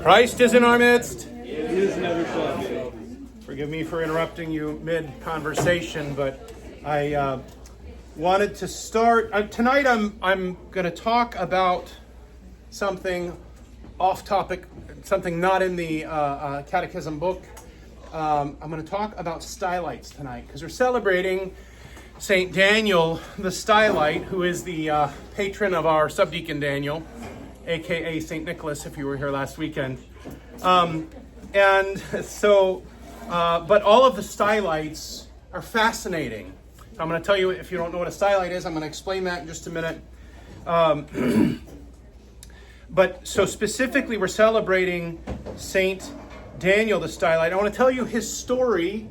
Christ is in our midst. He is never shall. Forgive me for interrupting you mid-conversation, but I wanted to start. Tonight I'm going to talk about something off-topic, something not in the catechism book. I'm going to talk about Stylites tonight, because we're celebrating St. Daniel the Stylite, who is the patron of our subdeacon Daniel, a.k.a. St. Nicholas, if you were here last weekend. But all of the Stylites are fascinating. I'm going to tell you, if you don't know what a Stylite is, I'm going to explain that in just a minute. But so specifically, we're celebrating St. Daniel the Stylite. I want to tell you his story,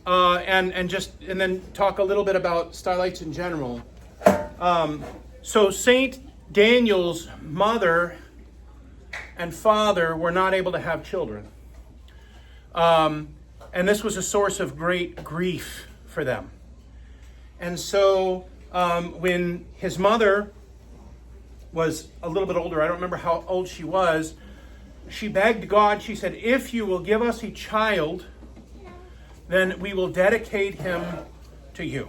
and then talk a little bit about Stylites in general. So St. Daniel's mother and father were not able to have children. And this was a source of great grief for them. And so when his mother was a little bit older, I don't remember how old she was, she begged God, she said, if you will give us a child, then we will dedicate him to you.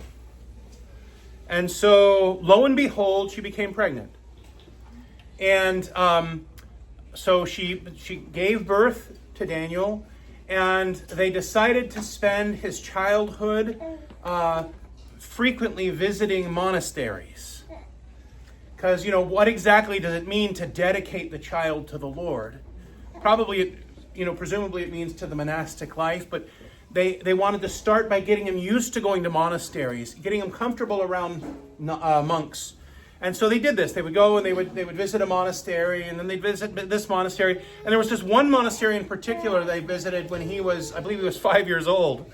And so, lo and behold, she became pregnant. And so she gave birth to Daniel, and they decided to spend his childhood frequently visiting monasteries. Because, what exactly does it mean to dedicate the child to the Lord? Presumably it means to the monastic life, but they wanted to start by getting him used to going to monasteries, getting him comfortable around monks. And so they did this. They would go and they would visit a monastery, and then they'd visit this monastery. And there was just one monastery in particular they visited when he was, I believe he was 5 years old.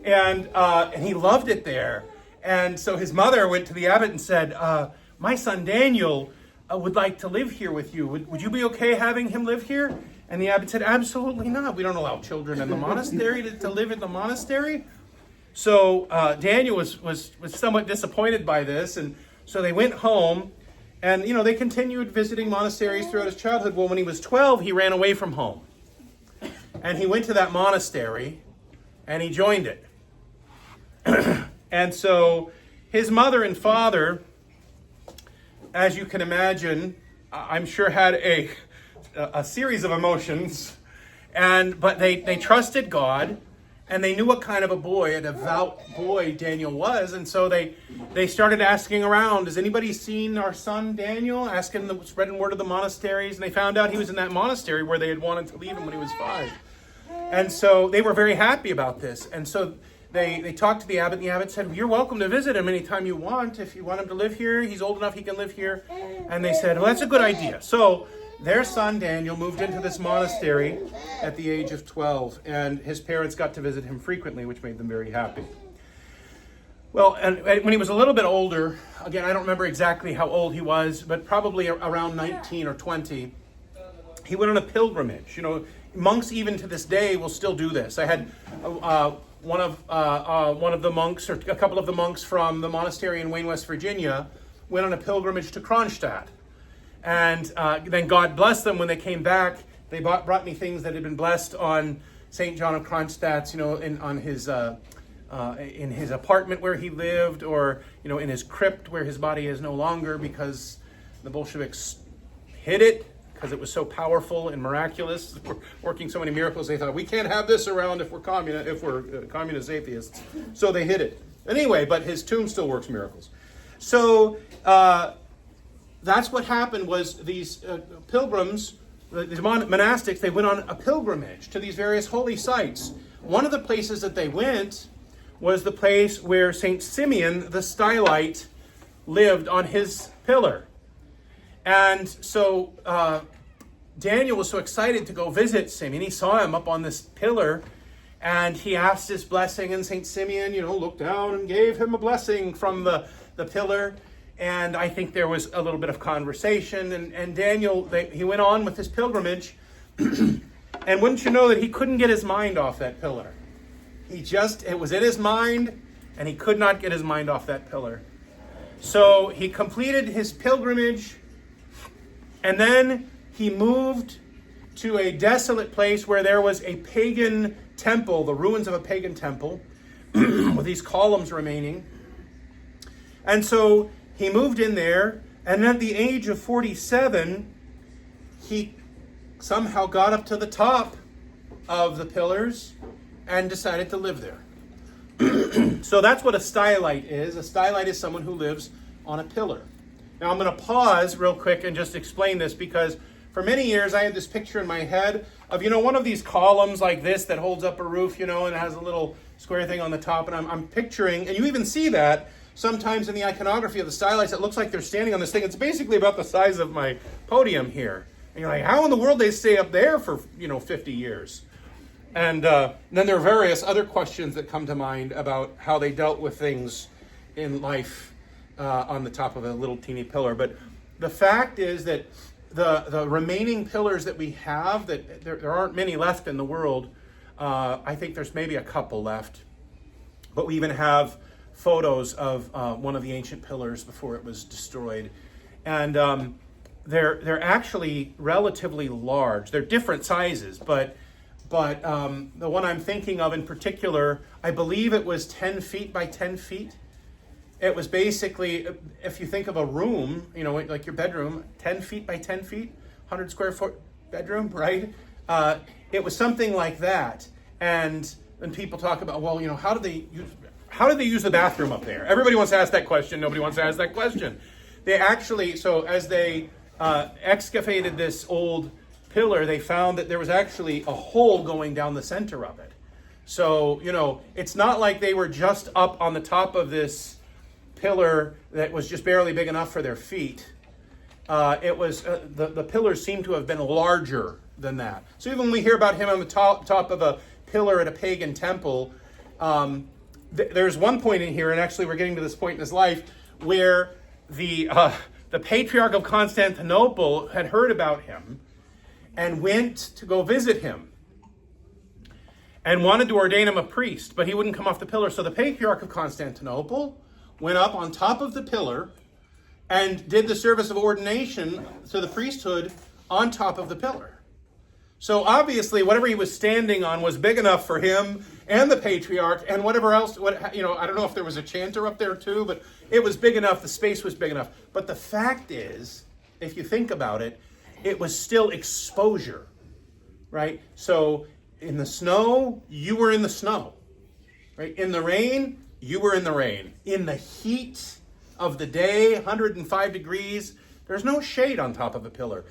And he loved it there. And so his mother went to the abbot and said, my son Daniel would like to live here with you. Would you be okay having him live here? And the abbot said, absolutely not. We don't allow children in the monastery to live in the monastery. So Daniel was somewhat disappointed by this, and so they went home, and they continued visiting monasteries throughout his childhood. Well, when he was 12, he ran away from home, and he went to that monastery, and he joined it. And so his mother and father, as you can imagine, I'm sure had a series of emotions, but they trusted God, and they knew what kind of a boy, a devout boy Daniel was, and so they started asking around, has anybody seen our son Daniel? Spreading word of the monasteries, and they found out he was in that monastery where they had wanted to leave him when he was 5. And so they were very happy about this, and so they talked to the abbot, and the abbot said, you're welcome to visit him anytime you want. If you want him to live here, he's old enough he can live here. And they said, well, that's a good idea. So their son Daniel moved into this monastery at the age of 12, and his parents got to visit him frequently, which made them very happy. Well, and when he was a little bit older, again, I don't remember exactly how old he was, but probably around 19 or 20, he went on a pilgrimage. Monks even to this day will still do this. I had one of the monks, or a couple of the monks from the monastery in Wayne, West Virginia, went on a pilgrimage to Kronstadt. And then God blessed them when they came back. They brought me things that had been blessed on St. John of Kronstadt, in his apartment where he lived, or in his crypt where his body is no longer, because the Bolsheviks hid it because it was so powerful and miraculous, working so many miracles. They thought, we can't have this around if we're communist atheists. So they hid it. Anyway, but his tomb still works miracles. So that's what happened. Was these pilgrims, the monastics, they went on a pilgrimage to these various holy sites. One of the places that they went was the place where St. Symeon the Stylite lived on his pillar. And so Daniel was so excited to go visit Symeon. He saw him up on this pillar, and he asked his blessing, and St. Symeon, looked down and gave him a blessing from the pillar. And I think there was a little bit of conversation, and Daniel, he went on with his pilgrimage, and wouldn't you know that he couldn't get his mind off that pillar. It was in his mind, and he could not get his mind off that pillar. So he completed his pilgrimage, and then he moved to a desolate place where there was a pagan temple, the ruins of a pagan temple, with these columns remaining. And so he moved in there, and at the age of 47, he somehow got up to the top of the pillars and decided to live there. So that's what a stylite is. A stylite is someone who lives on a pillar. Now I'm going to pause real quick and just explain this, because for many years I had this picture in my head of, one of these columns like this that holds up a roof, and it has a little square thing on the top. And I'm picturing, and you even see that sometimes in the iconography of the stylites, it looks like they're standing on this thing. It's basically about the size of my podium here. And you're like, how in the world they stay up there for, 50 years? And then there are various other questions that come to mind about how they dealt with things in life on the top of a little teeny pillar. But the fact is that the remaining pillars that we have, that there aren't many left in the world. I think there's maybe a couple left. But we even have photos of one of the ancient pillars before it was destroyed. And they're actually relatively large. They're different sizes, but the one I'm thinking of in particular, I believe it was 10 feet by 10 feet. It was basically, if you think of a room, like your bedroom, 10 feet by 10 feet, 100 square foot bedroom, right? It was something like that. And when people talk about, well, how did they use the bathroom up there? Everybody wants to ask that question. Nobody wants to ask that question. They actually, so as they excavated this old pillar, they found that there was actually a hole going down the center of it. So, it's not like they were just up on the top of this pillar that was just barely big enough for their feet. It was, the pillars seem to have been larger than that. So even when we hear about him on the top of a pillar at a pagan temple, there's one point in here, and actually we're getting to this point in his life, where the Patriarch of Constantinople had heard about him and went to go visit him and wanted to ordain him a priest, but he wouldn't come off the pillar. So the Patriarch of Constantinople went up on top of the pillar and did the service of ordination to the priesthood on top of the pillar. So obviously whatever he was standing on was big enough for him and the Patriarch and whatever else, I don't know if there was a chanter up there too, but it was big enough, the space was big enough. But the fact is, if you think about it, it was still exposure, right? So in the snow, you were in the snow, right? In the rain, you were in the rain. In the heat of the day, 105 degrees, there's no shade on top of a pillar.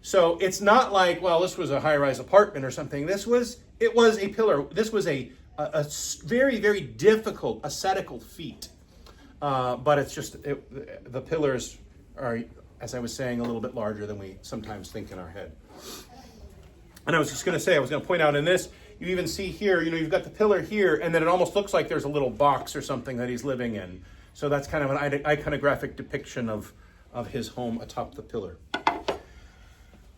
So it's not like, well, this was a high-rise apartment or something. It was a pillar. This was a very, very difficult ascetical feat. But it's just, the pillars are, as I was saying, a little bit larger than we sometimes think in our head. And I was just going to say, I was going to point out in this, you even see here, you've got the pillar here, and then it almost looks like there's a little box or something that he's living in. So that's kind of an iconographic depiction of his home atop the pillar.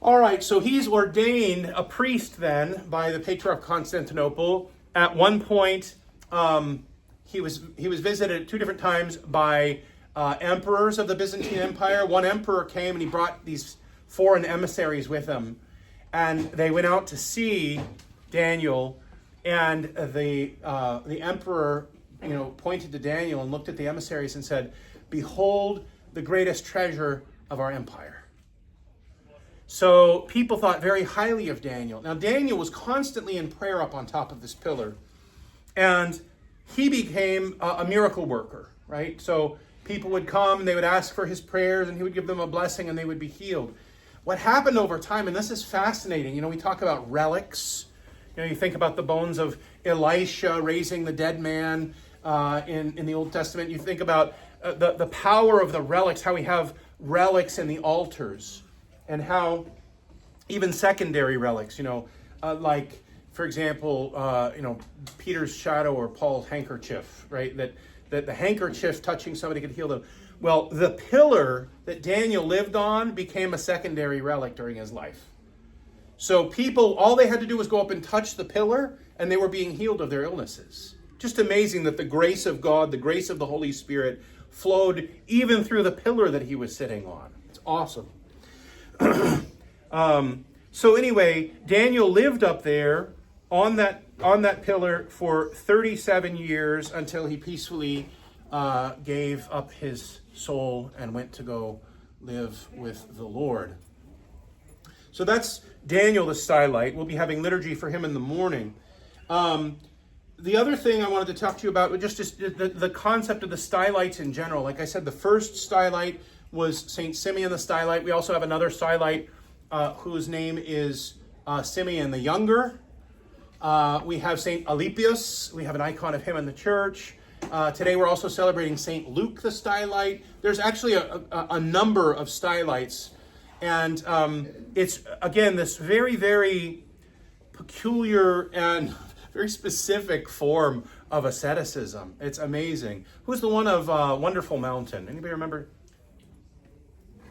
All right, so he's ordained a priest then by the Patriarch of Constantinople. At one point, he was visited 2 different times by emperors of the Byzantine Empire. One emperor came and he brought these foreign emissaries with him, and they went out to see Daniel. And the emperor, pointed to Daniel and looked at the emissaries and said, "Behold, the greatest treasure of our empire." So people thought very highly of Daniel. Now Daniel was constantly in prayer up on top of this pillar, and he became a miracle worker, right? So people would come and they would ask for his prayers, and he would give them a blessing and they would be healed. What happened over time, and this is fascinating, we talk about relics. You think about the bones of Elisha raising the dead man in the Old Testament. You think about the power of the relics, how we have relics in the altars, and how even secondary relics, like, for example, Peter's shadow or Paul's handkerchief, right? That the handkerchief touching somebody could heal them. Well, the pillar that Daniel lived on became a secondary relic during his life. So people, all they had to do was go up and touch the pillar, and they were being healed of their illnesses. Just amazing that the grace of God, the grace of the Holy Spirit flowed even through the pillar that he was sitting on. It's awesome. So anyway, Daniel lived up there on that pillar for 37 years until he peacefully gave up his soul and went to go live with the Lord. So that's Daniel the Stylite. We'll be having liturgy for him in the morning. The other thing I wanted to talk to you about was just the concept of the Stylites in general. Like I said, the first Stylite was Saint Symeon the Stylite. We also have another Stylite whose name is Symeon the Younger. We have Saint Alypius. We have an icon of him in the church. Today we're also celebrating Saint Luke the Stylite. There's actually a number of Stylites. And it's, again, this very, very peculiar and very specific form of asceticism. It's amazing. Who's the one of Wonderful Mountain? Anybody remember?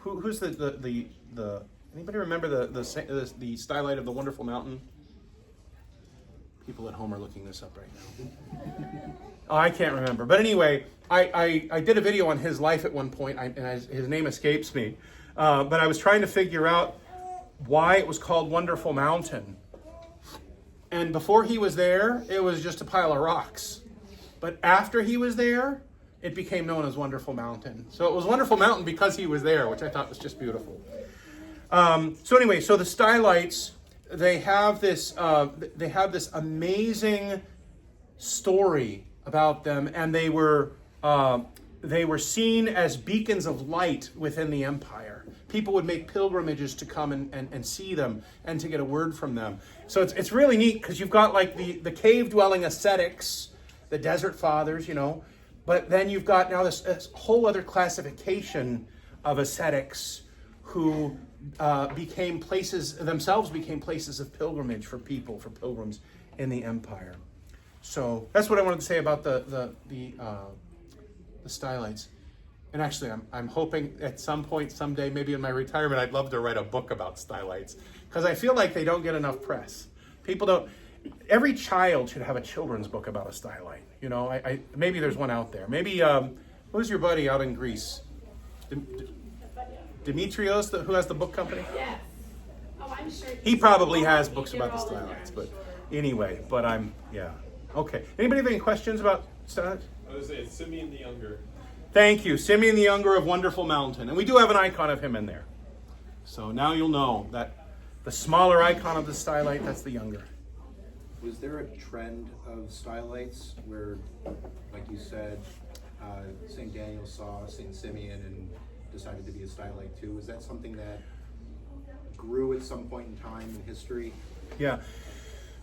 Who's the anybody remember the Stylite of the Wonderful Mountain? People at home are looking this up right now. Oh, I can't remember. But anyway, I did a video on his life at one point, his name escapes me. But I was trying to figure out why it was called Wonderful Mountain. And before he was there, it was just a pile of rocks. But after he was there, it became known as Wonderful Mountain. So it was Wonderful Mountain because he was there, which I thought was just beautiful. So anyway, so the Stylites, they have this amazing story about them, and they were seen as beacons of light within the empire. People would make pilgrimages to come and see them and to get a word from them. So it's really neat because you've got like the cave-dwelling ascetics, the desert fathers, but then you've got now this whole other classification of ascetics who became places of pilgrimage for pilgrims in the empire. So that's what I wanted to say about the Stylites. And actually, I'm hoping at some point, someday, maybe in my retirement, I'd love to write a book about Stylites. Because I feel like they don't get enough press. People don't... Every child should have a children's book about a Stylite. Maybe there's one out there. Maybe, who's your buddy out in Greece? Demetrios, who has the book company? Yes. Oh, I'm sure. He probably has books about the Stylites. But anyway, Okay. Anybody have any questions about Stylites? I was going to say, Symeon the Younger. Thank you. Symeon the Younger of Wonderful Mountain. And we do have an icon of him in there. So now you'll know that the smaller icon of the Stylite, that's the younger. Was there a trend of Stylites where, like you said, St. Daniel saw St. Symeon and decided to be a Stylite too? Was that something that grew at some point in time in history? Yeah.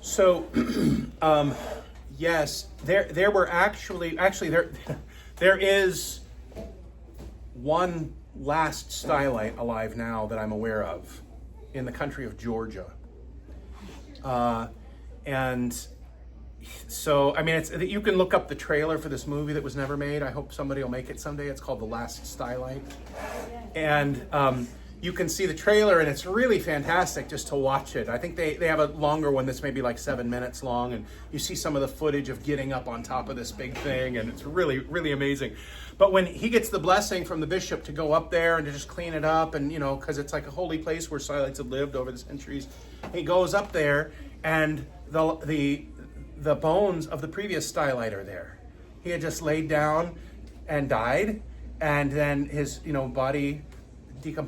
So, yes, there were actually there is one last Stylite alive now that I'm aware of in the country of Georgia. And so, you can look up the trailer for this movie that was never made. I hope somebody will make it someday. It's called The Last Stylite. And you can see the trailer, and it's really fantastic just to watch it. I think they have a longer one that's maybe like 7 minutes long, and you see some of the footage of getting up on top of this big thing, and it's really, really amazing. But when he gets the blessing from the bishop to go up there and to just clean it up, and because it's like a holy place where Stylites have lived over the centuries, he goes up there, and the bones of the previous Stylite are there. He had just laid down and died, and then his body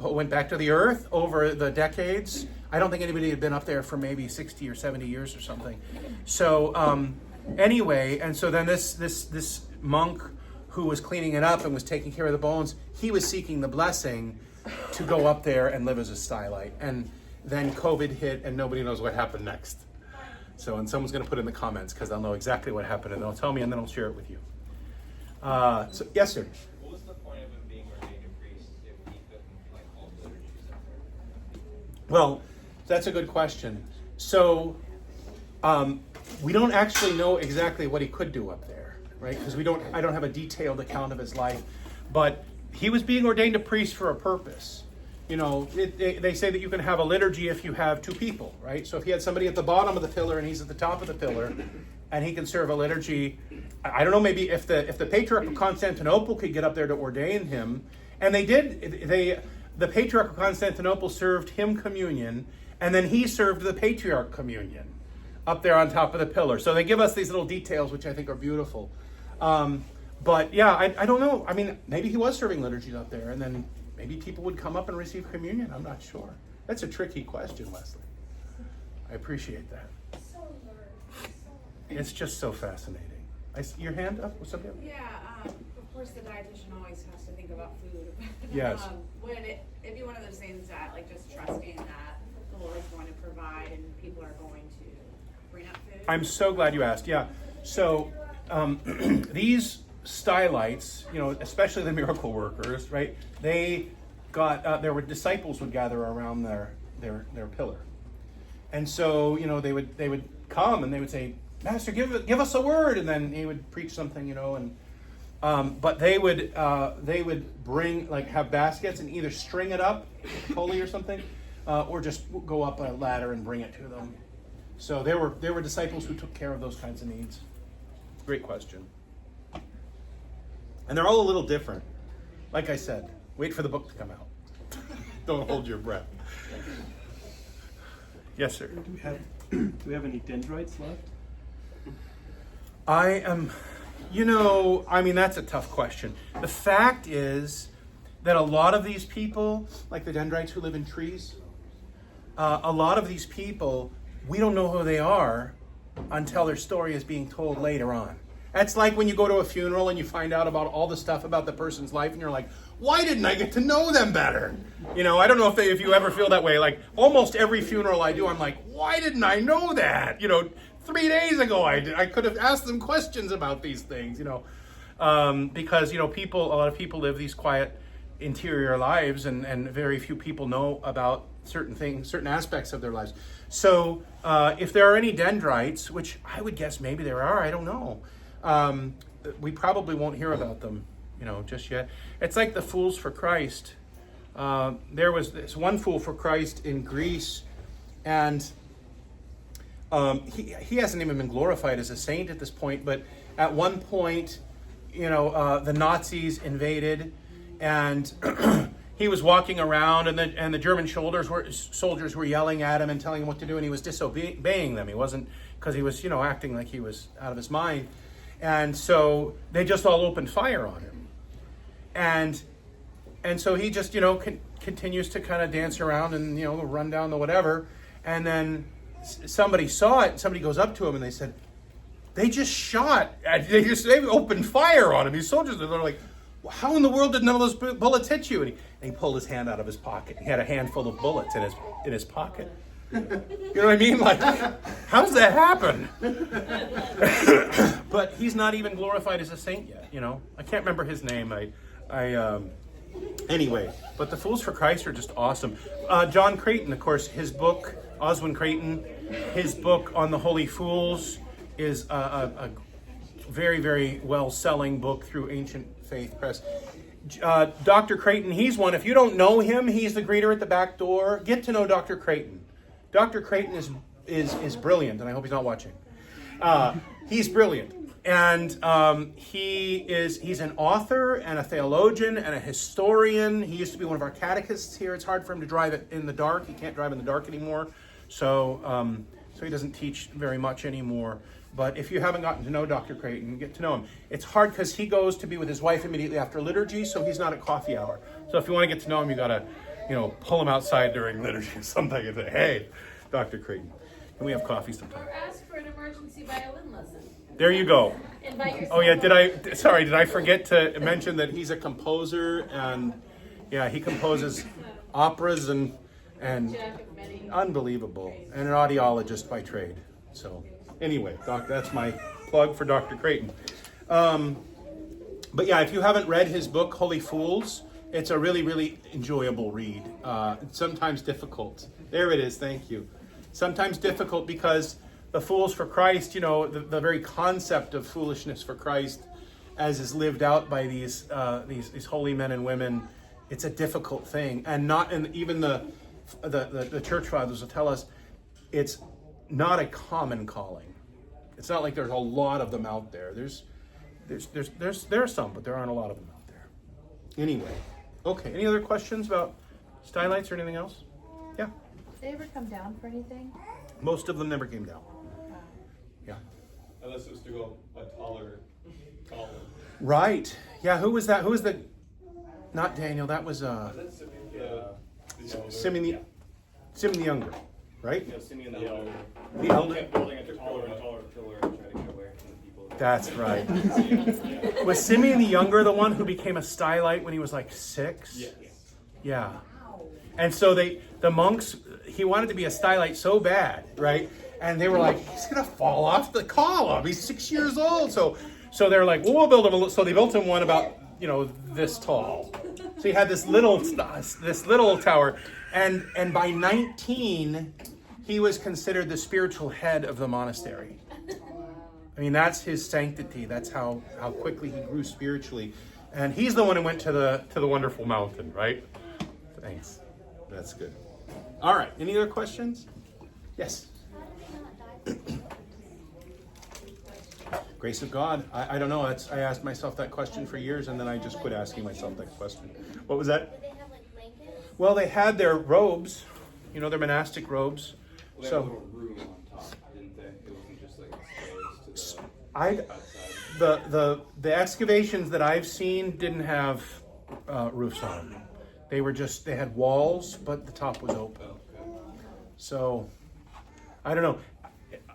went back to the earth over the decades. I don't think anybody had been up there for maybe 60 or 70 years or something. So anyway, and so then this monk who was cleaning it up and was taking care of the bones, he was seeking the blessing to go up there and live as a Stylite. And then COVID hit and nobody knows what happened next. So, and someone's going to put it in the comments because they'll know exactly what happened and they'll tell me and then I'll share it with you. So yes, sir. What was the point of him being ordained a priest if he couldn't hold liturgies up there? Well, that's a good question. So, we don't actually know exactly what he could do up there, right? Because I don't have a detailed account of his life, but he was being ordained a priest for a purpose. They say that you can have a liturgy if you have two people, right? So if he had somebody at the bottom of the pillar and he's at the top of the pillar, and he can serve a liturgy, I don't know, maybe if the Patriarch of Constantinople could get up there to ordain him, and they did. the Patriarch of Constantinople served him communion, and then he served the Patriarch communion up there on top of the pillar. So they give us these little details, which I think are beautiful. But yeah, I don't know. I mean, maybe he was serving liturgies up there, and then maybe people would come up and receive communion. I'm not sure. That's a tricky question, Leslie. I appreciate that. It's just so fascinating. Your hand up? What's up, Dale? Yeah, of course the dietitian always has to think about food. Yes. Would it be one of those things that, like, just trusting that the Lord is going to provide and people are going to bring up food? I'm so glad you asked. Yeah. So these Stylites, especially the miracle workers, right? They got there were disciples would gather around their pillar, and so they would come and they would say, "Master, give us a word," and then he would preach something, and but they would bring have baskets and either string it up, pulley or something, or just go up a ladder and bring it to them. So there were disciples who took care of those kinds of needs. Great question. And they're all a little different. Like I said, wait for the book to come out. Don't hold your breath. Yes, sir. Do we have any dendrites left? That's a tough question. The fact is that a lot of these people, like the dendrites who live in trees, a lot of these people, we don't know who they are until their story is being told later on. That's like when you go to a funeral and you find out about all the stuff about the person's life and you're like, why didn't I get to know them better? I don't know if you ever feel that way. Like almost every funeral I do, I'm like, why didn't I know that? 3 days ago I could have asked them questions about these things, because, a lot of people live these quiet interior lives and very few people know about certain things, certain aspects of their lives. So if there are any dendrites, which I would guess maybe there are, I don't know. We probably won't hear about them, just yet. It's like the Fools for Christ. There was this one Fool for Christ in Greece, and he hasn't even been glorified as a saint at this point, but at one point, the Nazis invaded, and he was walking around, and the German soldiers were yelling at him and telling him what to do, and he was disobeying them. He wasn't, because he was, acting like he was out of his mind. And so they just all opened fire on him. And so he just, continues to kind of dance around and, run down the whatever. And then somebody saw it, and somebody goes up to him and they said, they opened fire on him. These soldiers, they're like, how in the world did none of those bullets hit you? And he pulled his hand out of his pocket. He had a handful of bullets in his pocket. You know what I mean? Like, how does that happen? But he's not even glorified as a saint yet, I can't remember his name. Anyway, but the Fools for Christ are just awesome. John Creighton, of course, his book, Oswin Creighton, his book on the Holy Fools is a very, very well-selling book through Ancient Faith Press. Dr. Creighton, he's one. If you don't know him, he's the greeter at the back door. Get to know Dr. Creighton. Dr. Creighton is brilliant, and I hope he's not watching. He's brilliant. And he's an author and a theologian and a historian. He used to be one of our catechists here. It's hard for him to drive it in the dark. He can't drive in the dark anymore. So he doesn't teach very much anymore. But if you haven't gotten to know Dr. Creighton, get to know him. It's hard because he goes to be with his wife immediately after liturgy, so he's not at coffee hour. So if you want to get to know him, you got to pull him outside during liturgy or something and say, hey, Dr. Creighton, can we have coffee sometime? Or ask for an emergency violin lesson. There you go. Invite yourself. Oh yeah, did I forget to mention that he's a composer, and he composes operas and Jack of many. unbelievable, and an audiologist by trade. So anyway, that's my plug for Dr. Creighton. But yeah, if you haven't read his book, Holy Fools, it's a really, really enjoyable read. Sometimes difficult. There it is, thank you. Sometimes difficult because the Fools for Christ, the very concept of foolishness for Christ as is lived out by these holy men and women, it's a difficult thing. And even the church fathers will tell us it's not a common calling. It's not like there's a lot of them out there. There are some, but there aren't a lot of them out there. Anyway, okay. Any other questions about Stylites or anything else? Yeah. Did they ever come down for anything? Most of them never came down. Yeah. Unless it was to go a taller column. Right. Yeah, who was that? Who was the... Not Daniel, that was Symeon the Younger, right? Symeon the Elder. The Elder. Kept building a taller and taller pillar and trying to get away from the people. That's right. Was Symeon the Younger the one who became a stylite when he was like 6? Yes. Yeah. And so the monks, he wanted to be a stylite so bad, right? And they were like, he's gonna fall off the column. He's 6 years old. So they're like, well, we'll build him so they built him one about, this tall. So he had this little tower. And by 19, he was considered the spiritual head of the monastery. I mean, that's his sanctity. That's how quickly he grew spiritually. And he's the one who went to the wonderful mountain, right? Thanks. That's good. All right. Any other questions? Yes. Grace of God. I don't know. I asked myself that question for years, and then I just quit asking myself that question. What was that? Did they have like blankets? Well, they had their robes, their monastic robes. Well, they had a little room on top, didn't they? It wasn't just like exposed to the outside. The excavations that I've seen didn't have roofs on them. They had walls, but the top was open. Okay. So, I don't know.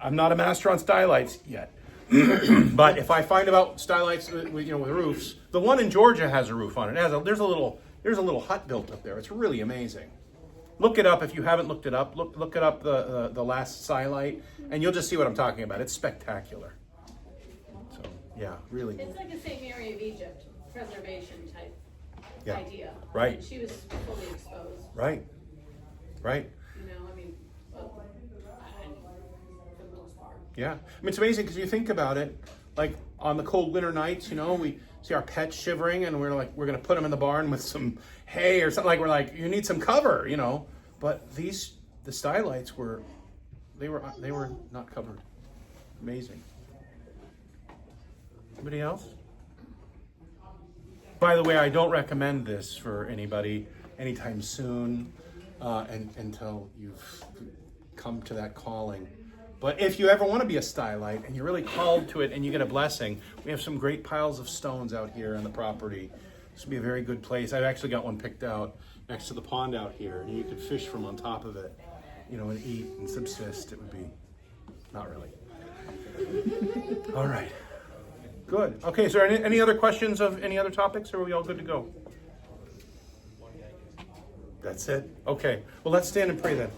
I'm not a master on stylites yet. But if I find about stylites with roofs, the one in Georgia has a roof on it. There's a little hut built up there. It's really amazing. Look it up if you haven't looked it up. Look it up, the last Stylite, and you'll just see what I'm talking about. It's spectacular. So yeah, really. It's like the St. Mary of Egypt preservation type Yeah. idea. Right. She was fully exposed. Right. I mean, well, for the most part. Yeah. I mean, it's amazing because you think about it, like on the cold winter nights, we see our pets shivering and we're going to put them in the barn with some hay or something. We're like, you need some cover, But the Stylites were not covered. Amazing. Anybody else? By the way, I don't recommend this for anybody anytime soon until you've come to that calling. But if you ever want to be a stylite and you're really called to it and you get a blessing, we have some great piles of stones out here on the property. This would be a very good place. I've actually got one picked out next to the pond out here, and you could fish from on top of it, and eat and subsist. It would be, not really. All right. Good. Okay, is there any other questions of any other topics, or are we all good to go? That's it? Okay. Well, let's stand and pray then.